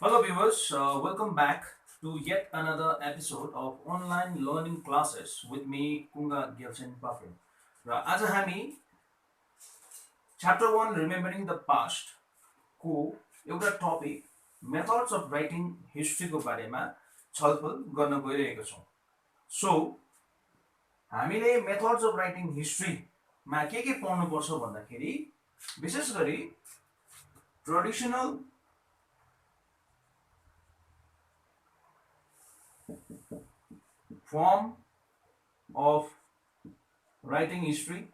Hello viewers, welcome back to yet another episode of online learning classes with me Kunga Gyalchen Buffin. र आज हामी chapter 1 remembering the past को एउटा topic methods of writing हिस्ट्रीको बारेमा छलफल गर्न गइरहेका छौँ। सो हामीले मेथड्स अफ राइटिङ हिस्ट्रीमा के पढ्नुपर्छ भन्दाखेरि विशेष गरी traditional form of writing history,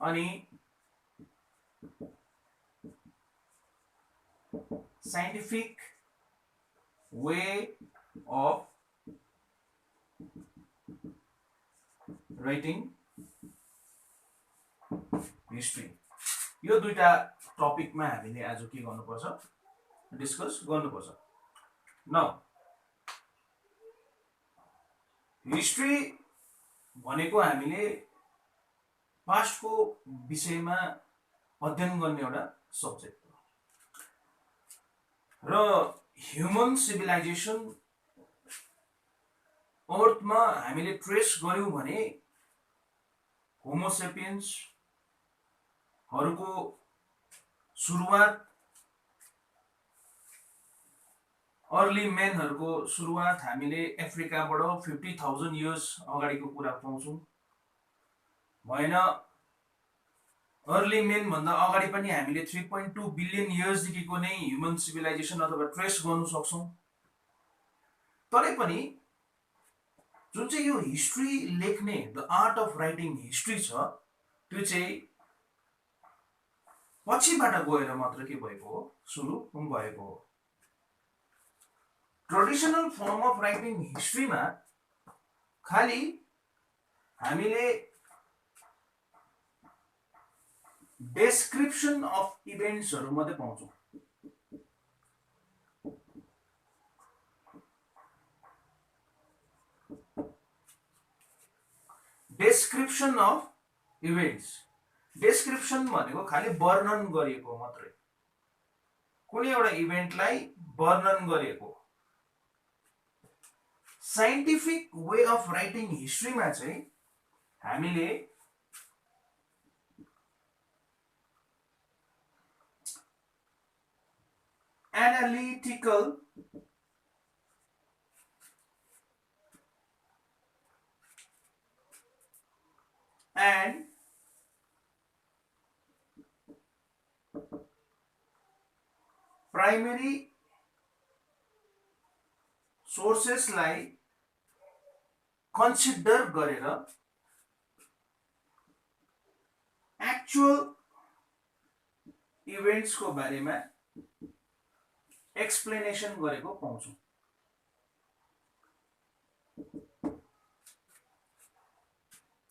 अनि scientific way of writing history। यो दुईटा टपिकमा हामीले आज के गर्नुपर्छ डिस्कस गर्नुपर्छ। न हिस्ट्री भनेको हामीले पास्टको विषयमा अध्ययन गर्ने एउटा सब्जेक्ट हो र ह्युमन सिभिलाइजेसन अर्थमा हामीले ट्रेस गर्यौं भने होमोसेपियन्स हरूको सुरुवात अर्ली मेनहरूको सुरुवात हामीले अफ्रिकाबाट 50,000 इयर्स अगाडिको कुरा पाउँछौँ। भएन अर्ली मेन भन्दा अगाडि पनि हामीले 3.2 बिलियन इयर्सदेखिको नै ह्युमन सिभिलाइजेसन अथवा ट्रेस गर्न सक्छौँ। तरै पनि जुन चाहिँ यो हिस्ट्री लेख्ने the art of writing history छ त्यो चाहिँ पछिबाट गएर मात्र के भएको हो, सुरु भएको हो। ट्रेडिसनल फर्म अफ राइटिङ हिस्ट्रीमा खाली हामीले डेस्क्रिप्सन अफ इभेन्ट्सहरू मात्रै पाउँछौँ। डेस्क्रिप्सन अफ इभेन्ट्स, डेस्क्रिप्सन भनेको खालि वर्णन गरिएको मात्रै, कुनै एउटा इभेन्टलाई वर्णन गरिएको। साइन्टिफिक वे अफ राइटिङ हिस्ट्रीमा चाहिँ हामीले एनालिटिकल and प्राइमरी सोर्सेसलाई कन्सिडर गरेर एक्चुअल इभेन्ट्सको बारेमा एक्सप्लेनेसन गरेको पाउँछौँ।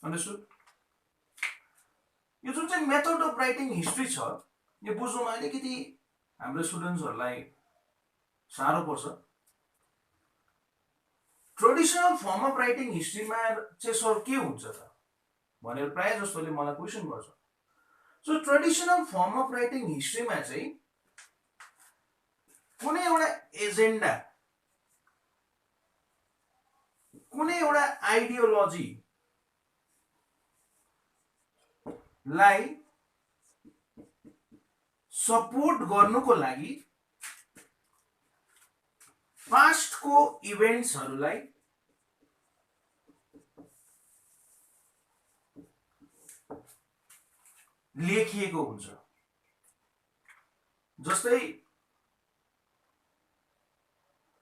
अन्डरस्टुड? यो जुन चाहिँ मेथड अफ राइटिङ हिस्ट्री छ यो बुझ्नुमा अलिकति हाम्रो स्टुडेन्ट्सहरूलाई साह्रो पर्छ। ट्रेडिसनल फर्म अफ राइटिङ हिस्ट्रीमा चाहिँ सर के हुन्छ त भनेर प्राय जस्तोले मलाई क्वेसन गर्छ। So traditional form of writing हिस्ट्रीमा चाहिँ कुनै एउटा एजेन्डा, कुनै एउटा आइडियोलोजी लाई सपोर्ट गर्नुको लागि पास्टको इभेन्ट्सहरूलाई लेखिएको हुन्छ। जस्तै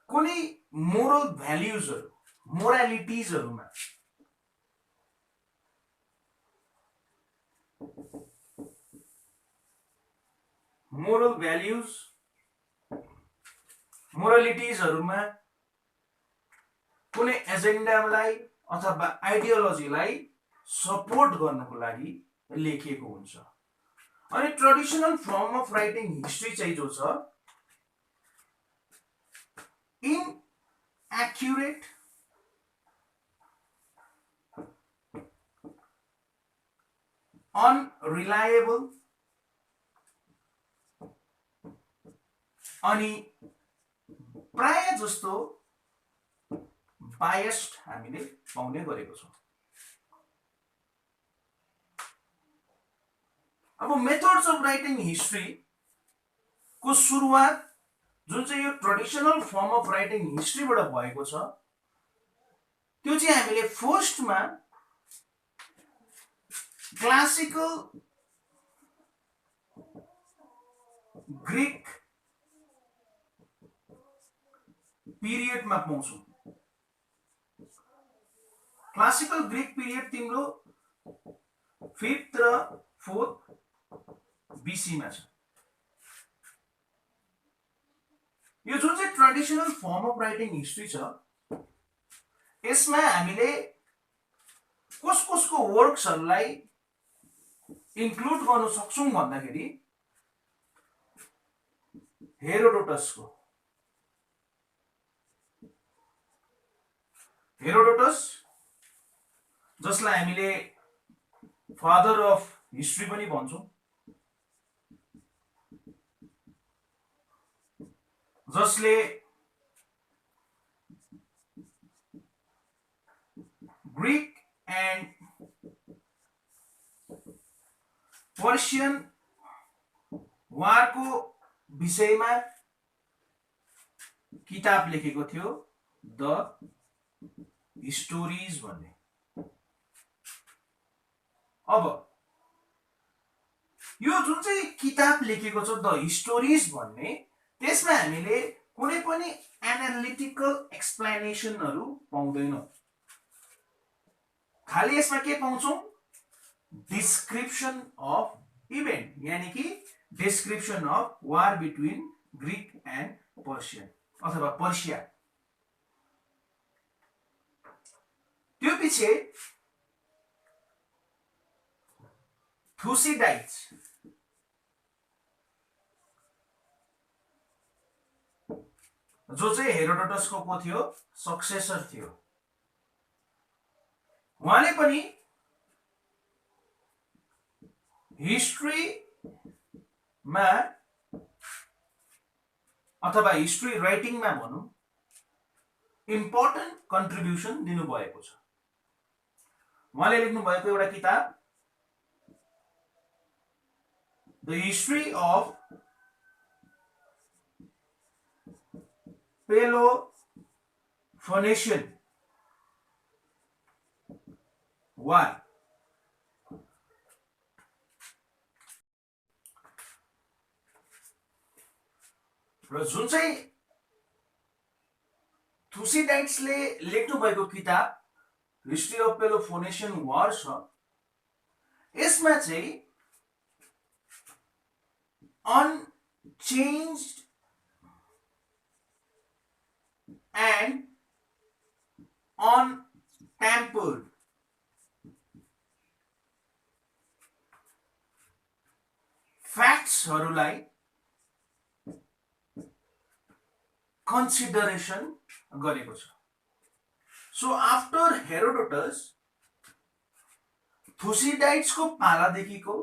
कुनै मोरल भ्याल्युजहरू, मोरालिटिजहरूमा मोरल भ्याल्युज, मोरालिटिजहरूमा कुनै एजेन्डालाई अथवा आइडियोलोजीलाई सपोर्ट गर्नको लागि लेखिएको हुन्छ। अनि traditional form of writing history चाहिँ जो छ inaccurate, unreliable अनि प्राय जस्तो बायस्ड हामीले पाउने गरेको छौं। अब मेथड्स अफ राइटिङ हिस्ट्री को सुरुवात जुन चाहिँ यो ट्रेडिसनल फर्म अफ राइटिङ हिस्ट्रीबाट भएको छ त्यो चाहिँ हामीले फर्स्टमा क्लासिकल ग्रीक पिरियडमा पाउँछौं। क्लासिकल ग्रीक पिरियड तिम्रो 5th र 4th BC मा छ। यो जुन चाहिँ traditional form of writing history छ यसमा हामीले कसको वर्क्सहरुलाई इन्क्लुड गर्न सक्छौं भन्दाखेरि हेरोडोटस जसलाई हामीले फादर अफ हिस्ट्री पनि भन्छौं, जसले ग्रीक एन्ड पर्सियन वारको विषयमा किताब लेखेको थियो, द स्टोरीज भन्ने। अब यो जुन चाहिँ किताब लेखेको छ द स्टोरीज भन्ने त्यसमा हामीले कुनै पनि एनालिटिकल एक्सप्लेनेसनहरु पाउँदैनौं। खाली यसमा के पाउँछौं? डिस्क्रिप्सन अफ इभेन्ट, यानी कि description of war between Greek and Persian अथवा पर्सिया। त्यो पछि थुसिडाइड्स जो चाहिँ हेरोडोटसको को थियो? सक्सेसर थियो। उहाँले पनि हिस्ट्रीमा अथवा हिस्ट्री राइटिङमा भनौं इम्पोर्टेन्ट कन्ट्रिब्युसन दिनुभएको छ। उहाँले लेख्नु भएको एउटा किताब द हिस्ट्री अफ पेलोफोनेसियन वार। र जुन चाहिँ थुसिडाइड्सले लेख्नु भएको किताब हिस्ट्री अफ पेलोफोनेसियन वार छ, यसमा चाहिँ अनचेन्ज्ड and untampered फ्याक्ट्सहरुलाई कन्सिडरेसन गरेको छ। सो आफ्टर हेरोडोटस थुसिडाइड्सको पालादेखिको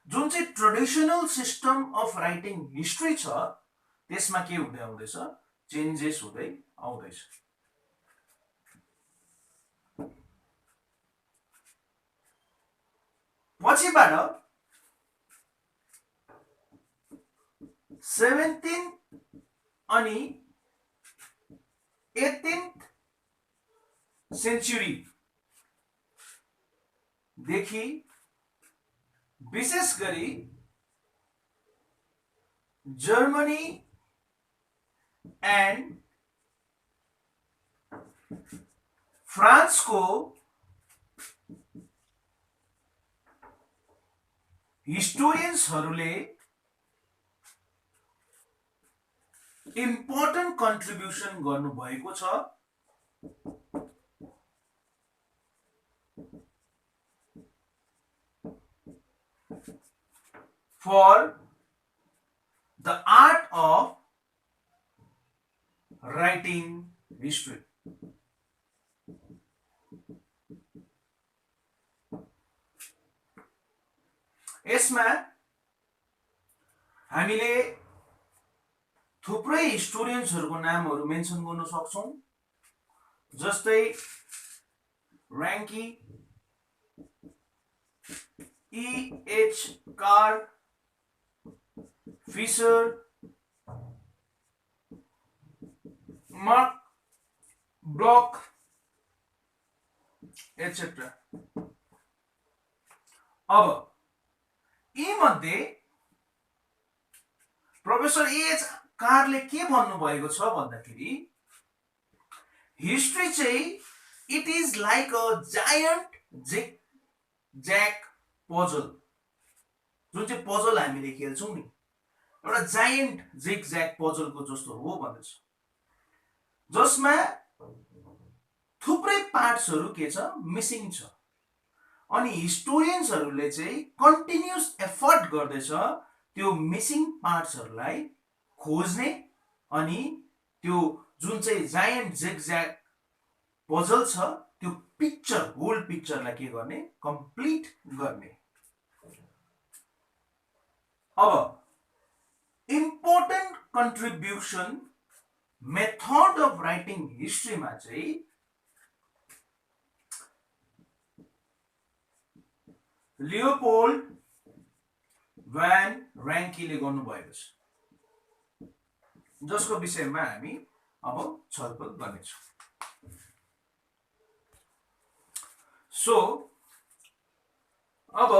जुन चाहिँ traditional system of writing history छ त्यसमा के हुँदै आउँदैछ? चेन्जेस हुँदै आउँदैछ। पछिबाट 17th अनि 18th सेन्चुरी देखि विशेष गरी जर्मनी एन्ड फ्रांस को हिस्टोरियन्सहरुले इम्पोर्टेन्ट कन्ट्रिब्युसन गर्नु भएको छ for the art of writing history. यसमा हामीले थुप्रै हिस्टोरियन्सहरूको नामहरू मेन्सन गर्न सक्छौँ, जस्तै Ranke, E.H. Carr, Fisher, Marc Bloch etcetera. अब यी मध्ये प्रोफेसर E.H. कार्रले के भन्नुभएको छ भन्दाखेरि हिस्ट्री चाहिँ it is like a giant jigsaw puzzle. जुन चाहिँ पजल हामीले खेल्छौँ नि, एउटा जायन्ट जिग ज्याक पजलको जस्तो हो भन्दैछ, जसमा थुप्रै पार्ट्सहरू के छ, मिसिङ छ। अनि हिस्टोरियन्सहरूले चाहिँ कन्टिन्युस एफर्ट गर्दैछ त्यो मिसिङ पार्ट्सहरूलाई खोज्ने अनि त्यो जुन चाहिँ जायन्ट जिगज्याग पजल छ त्यो पिक्चर, होल पिक्चरलाई के गर्ने, कम्प्लिट गर्ने। अब important contribution method of writing हिस्ट्रीमा चाहिँ लियोपोल्ड भ्यान र्याङ्कीले गर्नुभएको छ, जसको विषयमा हामी अब छलफल गर्नेछौँ। सो अब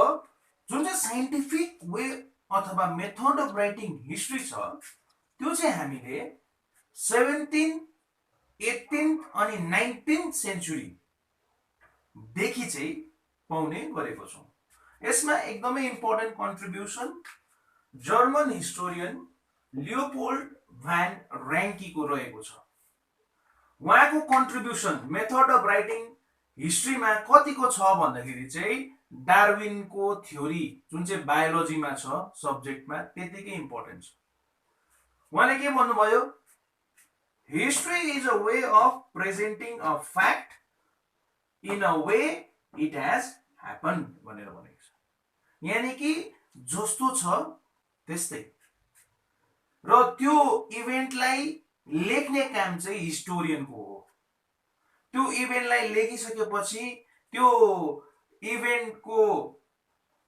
जुन चाहिँ साइन्टिफिक वे अथवा मेथड अफ राइटिङ हिस्ट्री छ त्यो चाहिँ हामीले 17th, 18th अनि 19th सेन्चुरी देखि चाहिँ पाउने गरेको छौँ। यसमा एकदमै important contribution German historian Leopold von र्याङ्कीको रहेको छ। उहाँको कन्ट्रिब्युसन मेथड अफ राइटिङ हिस्ट्रीमा कतिको छ भन्दाखेरि चाहिँ डार्विनको थ्योरी जुन चाहिँ बायोलोजीमा छ सब्जेक्टमा त्यतिकै इम्पोर्टेन्ट छ। उहाँले के भन्नुभयो, history is a way of presenting a fact in a way it has happen भनेर भनेको छ। यानी कि जस्तो छ त्यस्तै, र त्यो इभेन्टलाई लेख्ने काम चाहिँ हिस्टोरियनको हो। त्यो इभेन्टलाई लेखिसकेपछि त्यो इभेन्टको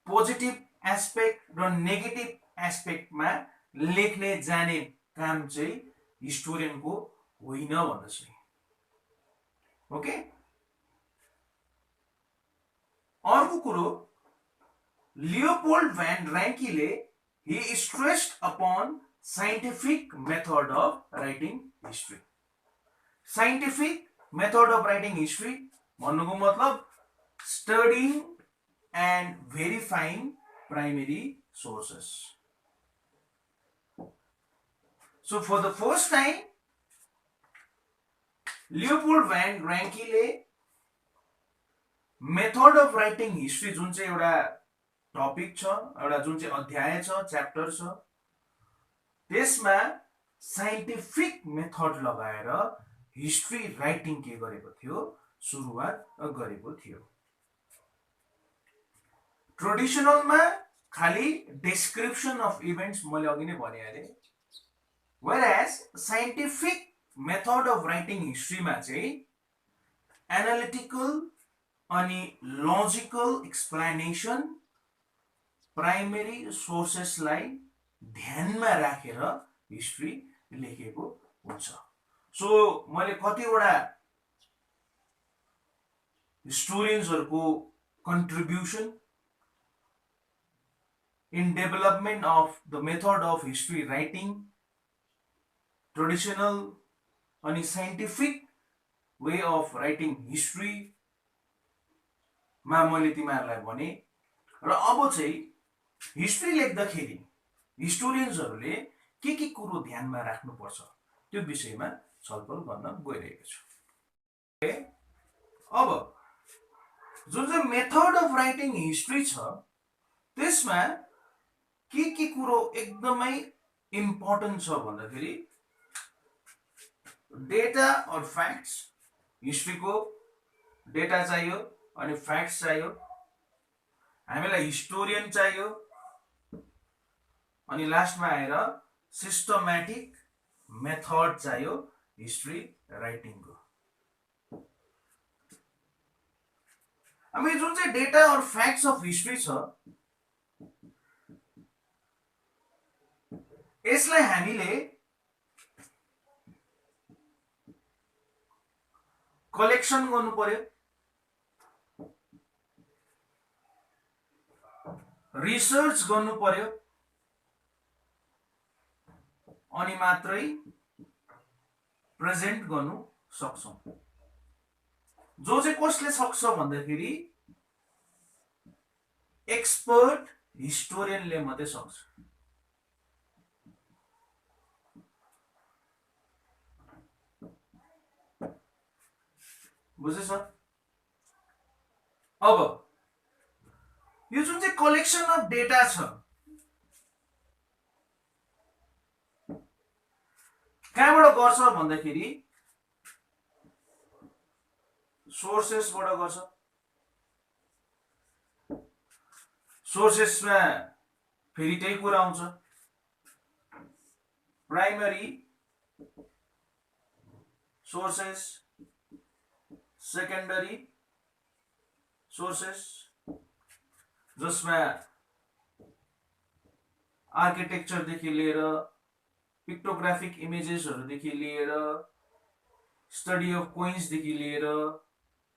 पोजिटिभ एस्पेक्ट र नेगेटिभ एस्पेक्टमा लेख्ने जाने काम चाहिँ हिस्टोरियनको होइन भन्दछ। ओके, अर्को कुरो, लियोपोल्ड भ्यान र्याङ्कीले he stressed upon scientific method of writing history. Scientific method of writing history भन्नुको मतलब studying and verifying primary sources. So for the first time Leopold von र्याङ्कीले मेथड अफ राइटिङ हिस्ट्री जुन चाहिँ एउटा topic छ, एउटा जुन चाहिँ अध्याय छ, च्याप्टर छ, त्यसमा साइन्टिफिक मेथड लगाएर हिस्ट्री राइटिङ के गरेको थियो, सुरुवात गरेको थियो। ट्रेडिसनलमा खाली डिस्क्रिप्सन अफ इभेन्ट्स मैले अघि नै भनिहालेँ, whereas scientific method of writing हिस्ट्रीमा चाहिँ एनालिटिकल अनि लजिकल एक्सप्लेनेसन, प्राइमेरी सोर्सेसलाई ध्यानमा राखेर हिस्ट्री लेखेको हुन्छ। सो मैले कतिवटा हिस्टोरियन्सहरूको contribution in development of the method of history writing, traditional अनि scientific way of writing history मा मैले तिमीहरूलाई भने। र अब चाहिँ हिस्ट्री लेख्दाखेरि हिस्टोरियन्सहरूले के कुरो ध्यानमा राख्नुपर्छ त्यो विषयमा छलफल गर्न गइरहेको छु। अब जुन चाहिँ मेथड अफ राइटिङ हिस्ट्री छ त्यसमा के कुरो एकदमै इम्पोर्टेन्ट छ भन्दाखेरि डेटा और फ्याक्ट्स, हिस्ट्रीको डेटा चाहियो अनि फ्याक्ट्स चाहियो, हामीलाई हिस्टोरियन चाहियो, अनि लास्टमा आएर सिस्टमेटिक मेथड चाहियो हिस्ट्री राइटिङको। अब यो जुन चाहिँ डेटा और फ्याक्ट्स अफ हिस्ट्री छ यसलाई हामीले कलेक्सन गर्नु पर्यो, रिसर्च गर्नु पर्यो, अनि मात्रै प्रेजेन्ट गर्नु सक्छौं। जो चाहिँ कसले सक्छ भन्दाखेरि एक्सपर्ट हिस्टोरियनले मात्रै सक्छ। बुझेछ? अब यो जुन चाहिँ कलेक्सन अफ डेटा छ कहाँबाट गर्छ भन्दाखेरि सोर्सेसबाट गर्छ। सोर्सेसमा फेरि त्यही कुरा आउँछ, प्राइमरी सोर्सेस, सेकेन्डरी सोर्सेस, जसमा आर्किटेक्चरदेखि लिएर पिक्टोग्राफिक इमेजेसहरूदेखि लिएर स्टडी अफ कोइन्सदेखि लिएर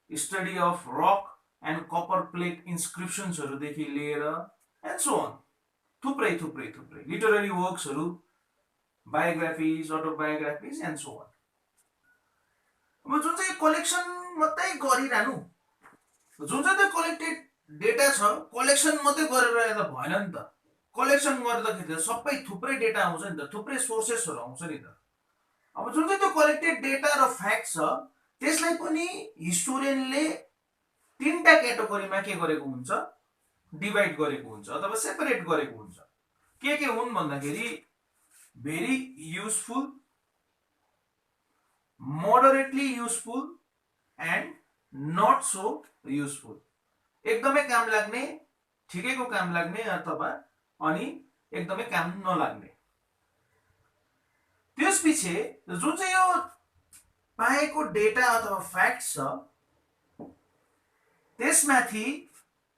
study of rock and copper plate इन्स्क्रिप्सन्सहरूदेखि लिएर एन्ड सो अन थुप्रै थुप्रै थुप्रै लिटरेरी वर्क्सहरू, biographies, autobiographies and so on. अब जुन चाहिँ कलेक्सन मात्रै गरिरहनु, जुन चाहिँ त्यो कलेक्टेड डेटा छ कलेक्सन मात्रै गरेर त भएन नि त। कलेक्सन गर्दाखेरि त सबै थुप्रै डेटा आउँछ नि त, थुप्रै सोर्सेसहरू आउँछ नि त। अब जुन चाहिँ त्यो कलेक्टेड डेटा र फ्याक्ट छ त्यसलाई पनि हिस्टोरियनले तीनटा क्याटेगोरीमा के गरेको हुन्छ, डिभाइड गरेको हुन्छ अथवा सेपरेट गरेको हुन्छ। के हुन् भन्दाखेरि very useful, moderately useful and not so useful. एकदमै काम लाग्ने, ठिकैको काम लाग्ने अथवा अनि एकदमै काम नलाग्ने। त्यसपछि जुन चाहिँ यो पाएको डेटा अथवा फ्याक्ट छ त्यसमाथि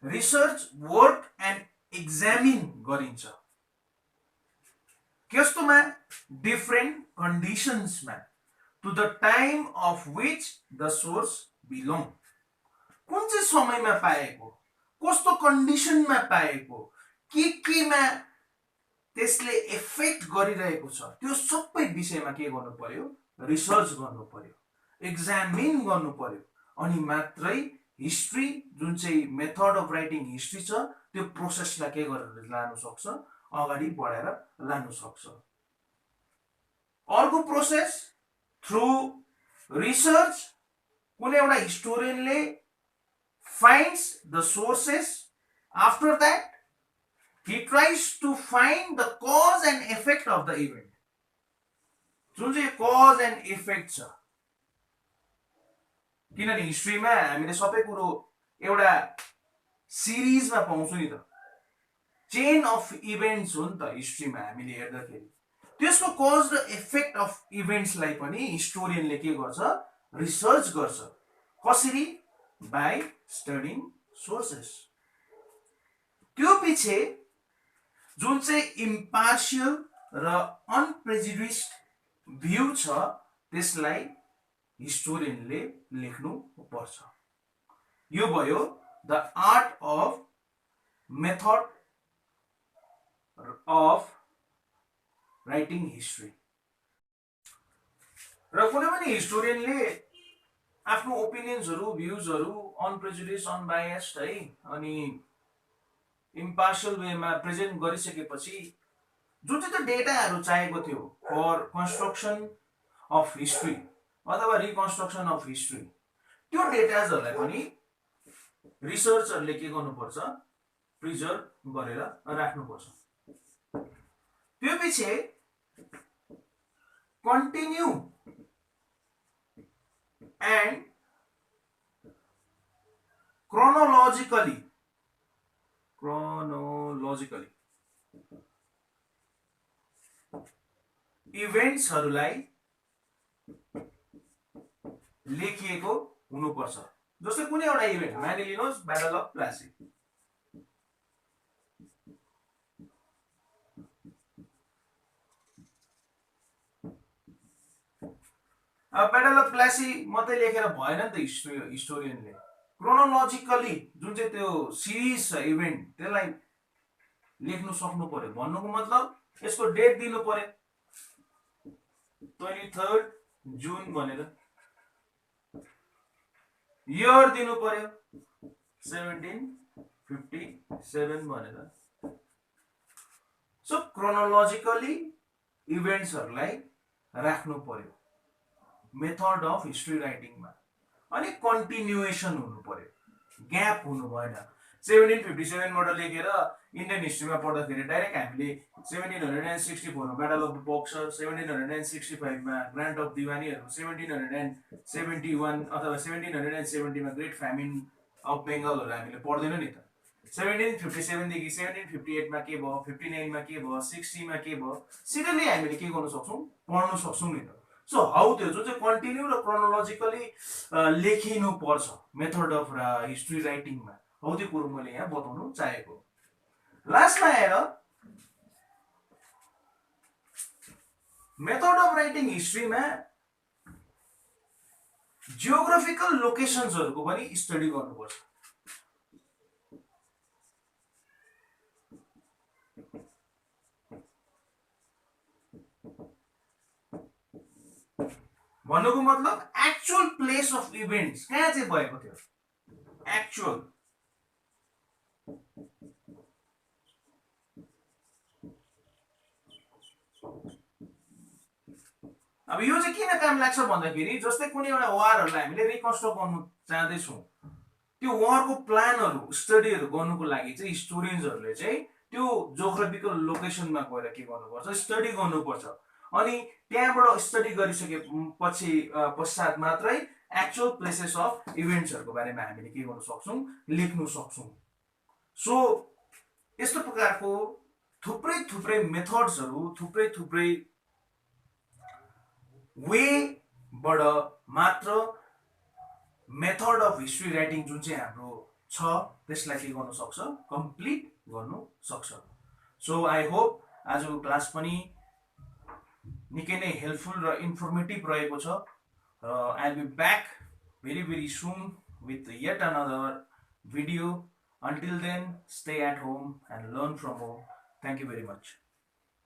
रिसर्च वर्क एन्ड एक्जामिन गरिन्छ। कस्तोमा? डिफरेन्ट कन्डिसन्समा, to the time of which the source belong. कुन चाहिँ समयमा पाएको, कस्तो कन्डिसनमा पाएको, केमा त्यसले इफेक्ट गरिरहेको छ, त्यो सबै विषयमा के गर्नु पर्यो, रिसर्च गर्नु पर्यो, एक्जामिन गर्नु पर्यो, अनि मात्रै हिस्ट्री जुन चाहिँ मेथड अफ राइटिङ हिस्ट्री छ त्यो प्रोसेसलाई के गरेर लानु सक्छ, अगाडि बढाएर लानु सक्छ। अर्को प्रोसेस थ्रु रिसर्च, कुनै एउटा हिस्टोरियनले finds the sources, after that he tries to find the cause and effect of the event। जुन चाहिँ cause and effect छ, किनभने हिस्ट्रीमा हामीले सबै कुरो एउटा सिरिजमा पाउँछौँ नि त, चेन अफ इभेन्ट्स हो नि त हिस्ट्रीमा हामीले हेर्दाखेरि। त्यसको कज र इफेक्ट अफ इभेन्ट्सलाई पनि हिस्टोरियनले के गर्छ, रिसर्च गर्छ। कसरी? By studying sources. त्यो पछि जुन चाहिँ इम्पार्शियल र अनप्रेजुडिस्ड भ्यू छ त्यसलाई हिस्टोरियनले लेख्नु पर्छ। यो भयो the art of method of writing history. र कुनै पनि हिस्टोरियनले आफ्नो ओपिनियन्सहरू, भ्यूजहरू अनप्रेजुडिस्ड, अनबायस्ड है अनि इम्पार्शियल वेमा प्रेजेन्ट गरिसकेपछि जुन चाहिँ डेटाहरू चाहिएको थियो फर कन्स्ट्रक्सन अफ हिस्ट्री अथवा रिकन्स्ट्रक्सन अफ हिस्ट्री, त्यो डेटाजहरूलाई पनि रिसर्चरले के गर्नुपर्छ, प्रिजर्भ गरेर राख्नुपर्छ। त्यो पछि कन्टिन्यू एन्ड chronologically इभेन्ट्सहरूलाई लेखिएको हुनुपर्छ। जस्तै कुनै एउटा इभेन्ट मानिलिनुहोस् ब्याटल अफ प्लासी, अब ब्याटल अफ प्लासी मात्रै लेखेर भएन नि त हिस्टोरियनले, क्रोनोलोजिकली जुन चाहिँ त्यो सिरिज छ इभेन्ट त्यसलाई लेख्नु सक्नु पर्यो। भन्नुको मतलब यसको डेट दिनु पर्यो 23 जुन भनेर, इयर दिनु पर्यो 1757 भनेर। सो क्रोनोलोजिकली इभेन्ट्सहरूलाई राख्नु पर्यो मेथड अफ हिस्ट्री राइटिङमा। अनि कन्टिन्युएसन हुनु पर्यो, ग्याप हुनु भएन। 1757 बाट लेखेर इन्डियन हिस्ट्रीमा पढ्दाखेरि डाइरेक्ट हामीले 1764 मा ब्याटल अफ द बक्सर, 1765 मा ग्रान्ट अफ दिवानीहरू, 1771 अथवा 1770 मा ग्रेट फ्यामिन अफ बेङ्गलहरू हामीले पढ्दैनौँ नि त। 1757 देखि 1758 मा के भयो, 59 मा के भयो, 60 मा के भयो, सिधै हामीले के गर्न सक्छौँ, पढ्न सक्छौँ नि त। सो हाउ त्यो जुन चाहिँ कन्टिन्यू र क्रोनोलोजिकली लेखिनु पर्छ मेथड अफ हिस्ट्री राइटिङमा, हौ त्यो कुरो मैले यहाँ बताउनु चाहेको। लास्टमा आएर मेथड अफ राइटिङ हिस्ट्रीमा जियोग्राफिकल लोकेसन्सहरूको पनि स्टडी गर्नुपर्छ। भन्नुको मतलब एक्चुअल प्लेस अफ इभेन्ट्स कहाँ चाहिँ भएको थियो, एक्चुअल। अब यो चाहिँ किन काम लाग्छ भन्दाखेरि जस्तै कुनै एउटा वारहरूलाई हामीले रिकन्स्ट्रक्ट गर्नु चाहँदैछौँ, त्यो वारको प्लानहरू स्टडीहरू गर्नुको लागि चाहिँ हिस्टोरियन्सहरूले चाहिँ त्यो जियोग्राफिकल लोकेसनमा गएर के गर्नुपर्छ, स्टडी गर्नुपर्छ। अनि त्यहाँबाट स्टडी गरिसके पश्चात मात्रै एक्चुअल प्लेसेस अफ इभेन्ट्सहरूको बारेमा हामीले के गर्न सक्छौँ, लेख्न सक्छौँ। सो यस्तो प्रकारको थुप्रै थुप्रै मेथड्सहरू, थुप्रै थुप्रै वेबाट मात्र मेथड अफ हिस्ट्री राइटिङ जुन चाहिँ हाम्रो छ त्यसलाई के गर्न सक्छ, कम्प्लिट गर्नु सक्छ। सो आई होप आजको क्लास पनि निकै नै हेल्पफुल र इन्फर्मेटिभ रहेको छ। I will be back very very soon with yet another video. Until then, stay at home and learn from home. Thank you very much.